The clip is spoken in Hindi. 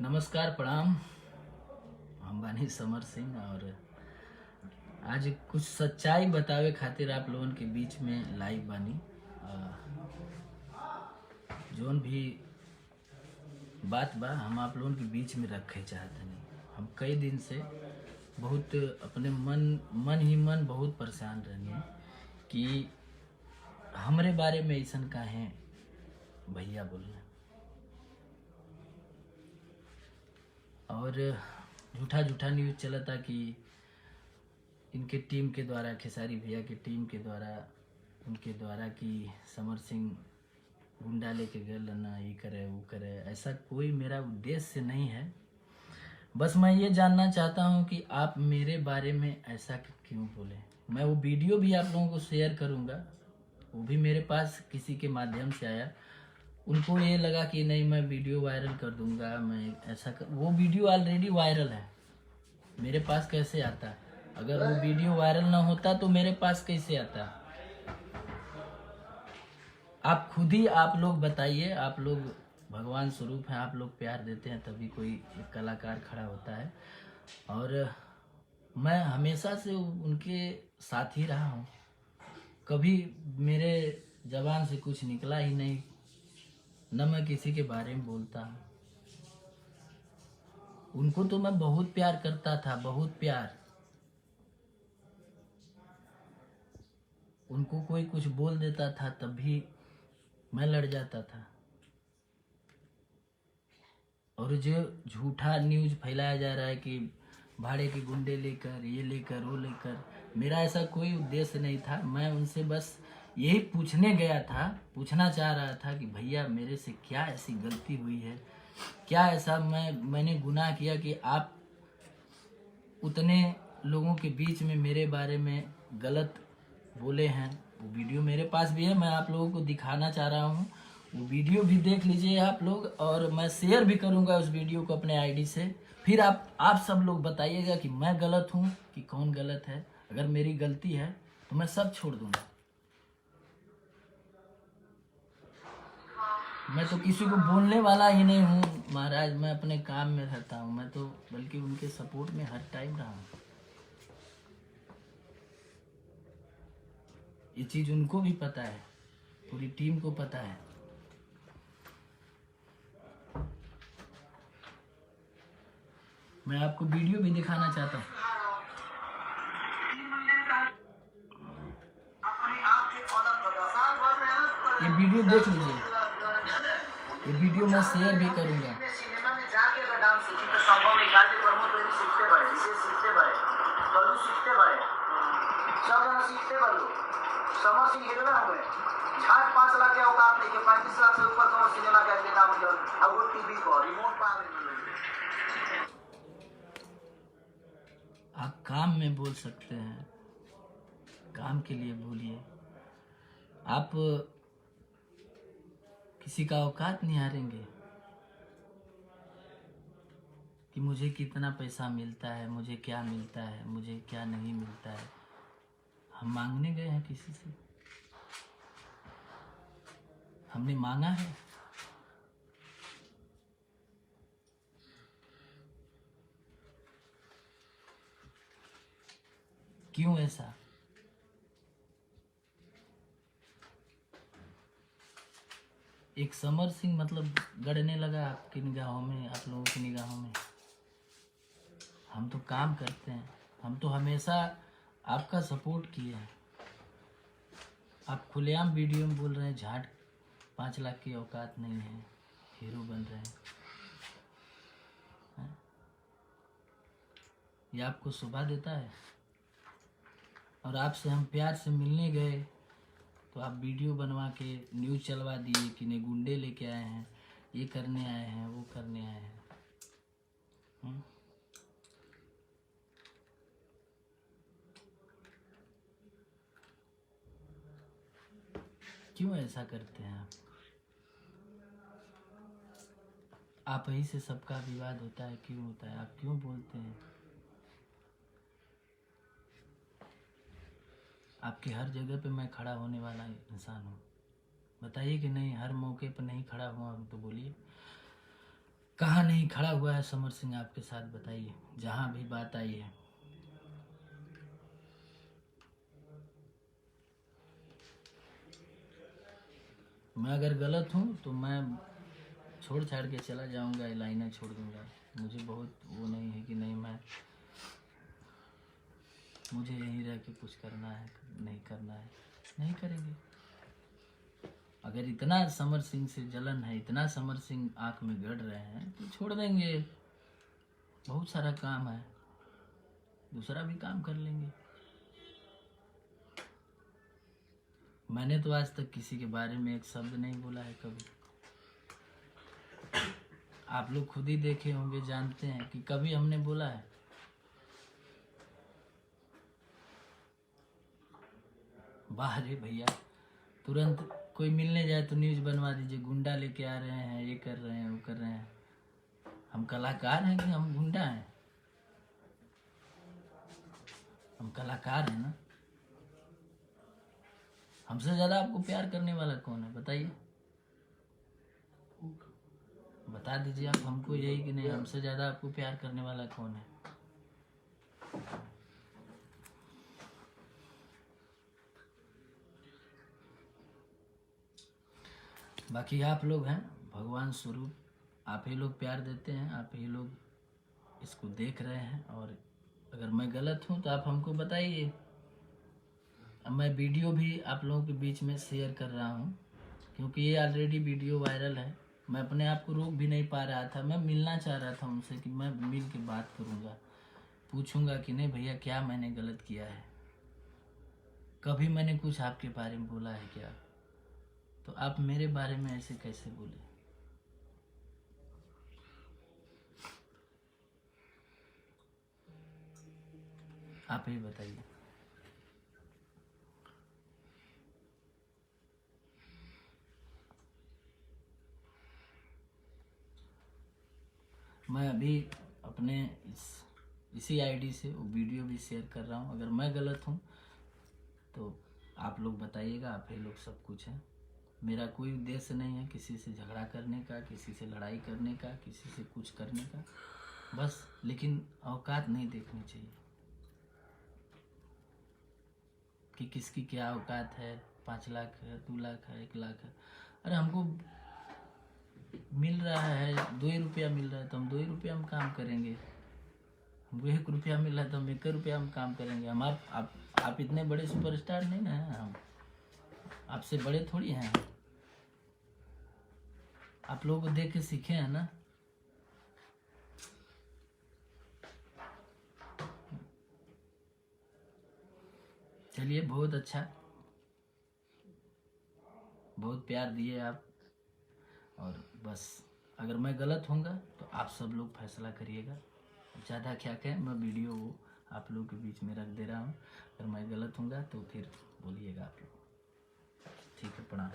नमस्कार प्रणाम। हम बानी समर सिंह और आज कुछ सच्चाई बतावे खातिर आप लोगन के बीच में लाइव बानी। जोन भी बात बा हम आप लोगन के बीच में रखे चाहते नहीं। हम कई दिन से बहुत अपने मन ही मन बहुत परेशान रहनी कि हमरे बारे में ऐसा काहे भैया बोलना और झूठा झूठा न्यूज़ चलता कि इनके टीम के द्वारा, खेसारी भैया की टीम के द्वारा, उनके द्वारा कि समर सिंह गुंडा लेके गए ना, ये करे वो करे। ऐसा कोई मेरा उद्देश्य नहीं है। बस मैं ये जानना चाहता हूँ कि आप मेरे बारे में ऐसा क्यों बोले। मैं वो वीडियो भी आप लोगों को शेयर करूँगा, वो भी मेरे पास किसी के माध्यम से आया। उनको ये लगा कि नहीं मैं वीडियो वायरल कर दूंगा, मैं ऐसा वो वीडियो ऑलरेडी वायरल है, मेरे पास कैसे आता? अगर वो वीडियो वायरल ना होता तो मेरे पास कैसे आता? आप खुद ही आप लोग बताइए। आप लोग भगवान स्वरूप हैं, आप लोग प्यार देते हैं तभी कोई एक कलाकार खड़ा होता है। और मैं हमेशा से उनके साथ ही रहा हूँ, कभी मेरे जबान से कुछ निकला ही नहीं, न मैं किसी के बारे में बोलता हूँ। उनको तो मैं बहुत प्यार करता था, बहुत प्यार। उनको कोई कुछ बोल देता था तब भी मैं लड़ जाता था। और जो झूठा न्यूज़ फैलाया जा रहा है कि भाड़े के गुंडे लेकर, ये लेकर, वो लेकर, मेरा ऐसा कोई उद्देश्य नहीं था। मैं उनसे बस यही पूछने गया था, पूछना चाह रहा था कि भैया मेरे से क्या ऐसी गलती हुई है, क्या ऐसा मैंने गुनाह किया कि आप उतने लोगों के बीच में मेरे बारे में गलत बोले हैं। वो वीडियो मेरे पास भी है, मैं आप लोगों को दिखाना चाह रहा हूँ। वो वीडियो भी देख लीजिए आप लोग, और मैं शेयर भी करूँगा उस वीडियो को अपने आईडी से। फिर आप सब लोग बताइएगा कि मैं गलत हूँ कि कौन गलत है। अगर मेरी गलती है तो मैं सब छोड़ दूँगा। मैं तो किसी को बोलने वाला ही नहीं हूँ महाराज, मैं अपने काम में रहता हूँ। मैं तो बल्कि उनके सपोर्ट में हर टाइम रहा हूँ। ये चीज़ उनको भी पता है, पूरी टीम को पता है। मैं आपको वीडियो भी दिखाना चाहता हूँ। ये वीडियो देख लीजिए, ये वीडियो मैं शेयर भी करूँगा। समर सिंह हिरना हुए झाट 5 लाख के औकात लेके 35 लाख से ऊपर का सिनेमा का के नाम जो अब वो टीवी को रिमोट पावर। आप काम में बोल सकते हैं, काम के लिए बोलिए। आप किसी का औकात नहीं हारेंगे कि मुझे कितना पैसा मिलता है, मुझे क्या मिलता है, मुझे क्या नहीं मिलता है। हम मांगने गए हैं किसी से? हमने मांगा है? क्यों ऐसा? एक समर सिंह मतलब गड़ने लगा आपकी निगाहों में, आप लोगों की निगाहों में? हम तो काम करते हैं, हम तो हमेशा आपका सपोर्ट किए हैं। आप खुलेआम वीडियो में बोल रहे हैं झाट 5 लाख की औकात नहीं है, हीरो बन रहे हैं। ये आपको शोभा देता है? और आपसे हम प्यार से मिलने गए तो आप वीडियो बनवा के न्यूज़ चलवा दिए कि नहीं गुंडे लेके आए हैं, ये करने आए हैं, वो करने आए हैं। क्यों ऐसा करते हैं आप? आप ही से सबका विवाद होता है, क्यों होता है? आप क्यों बोलते हैं? आपके हर जगह पे मैं खड़ा होने वाला इंसान हूँ। बताइए कि नहीं, हर मौके पर नहीं खड़ा हुआ हूँ तो बोलिए। कहाँ नहीं खड़ा हुआ है समर सिंह आपके साथ, बताइए जहाँ भी बात आई है। मैं अगर गलत हूँ तो मैं छोड़ छाड़ के चला जाऊँगा, लाइनें छोड़ दूँगा। मुझे बहुत वो नहीं है कि नहीं मुझे यहीं रह के कुछ करना है, नहीं करना है, नहीं करेंगे। अगर इतना समर सिंह से जलन है, इतना समर सिंह आँख में गड़ रहे हैं तो छोड़ देंगे। बहुत सारा काम है, दूसरा भी काम कर लेंगे। मैंने तो आज तक किसी के बारे में एक शब्द नहीं बोला है कभी। आप लोग खुद ही देखे होंगे, जानते हैं कि कभी हमने बोला है। वाह रे भैया, तुरंत कोई मिलने जाए तो न्यूज़ बनवा दीजिए, गुंडा लेके आ रहे हैं, ये कर रहे हैं, वो कर रहे हैं। हम कलाकार हैं कि हम गुंडा हैं? हम कलाकार हैं ना। हमसे ज़्यादा आपको प्यार करने वाला कौन है बताइए, बता दीजिए आप हमको, यही कि नहीं हमसे ज़्यादा आपको प्यार करने वाला कौन है? बाकी आप लोग हैं भगवान स्वरूप, आप ही लोग प्यार देते हैं, आप ही लोग इसको देख रहे हैं। और अगर मैं गलत हूँ तो आप हमको बताइए। अब मैं वीडियो भी आप लोगों के बीच में शेयर कर रहा हूँ, क्योंकि ये ऑलरेडी वीडियो वायरल है। मैं अपने आप को रोक भी नहीं पा रहा था, मैं मिलना चाह रहा था उनसे कि मैं मिल के बात करूँगा, पूछूंगा कि नहीं भैया क्या मैंने गलत किया है, कभी मैंने कुछ आपके बारे में बोला है क्या, तो आप मेरे बारे में ऐसे कैसे बोले? आप ही बताइए। मैं अभी अपने इसी आईडी से वो वीडियो भी शेयर कर रहा हूँ। अगर मैं गलत हूँ तो आप लोग बताइएगा, आप ही लोग सब कुछ है। मेरा कोई उद्देश्य नहीं है किसी से झगड़ा करने का, किसी से लड़ाई करने का, किसी से कुछ करने का, बस। लेकिन औकात नहीं देखनी चाहिए कि किसकी क्या औकात है, 5 लाख है, 2 लाख है, 1 लाख है। अरे हमको मिल रहा है 2 ही रुपया मिल रहा है तो हम 2 ही रुपया हम काम करेंगे। हमको 1 रुपया मिल रहा है तो हम 1 रुपया हम काम करेंगे। हम आप इतने बड़े सुपरस्टार नहीं ना हैं, हम आपसे बड़े थोड़ी हैं। आप लोगों को देख के सीखे हैं ना। चलिए, बहुत अच्छा, बहुत प्यार दिए आप। और बस अगर मैं गलत होऊंगा तो आप सब लोग फैसला करिएगा। ज़्यादा क्या कहें, मैं वीडियो वो आप लोगों के बीच में रख दे रहा हूँ। अगर मैं गलत होऊंगा तो फिर बोलिएगा आप लोग। ठीक है, प्रणाम।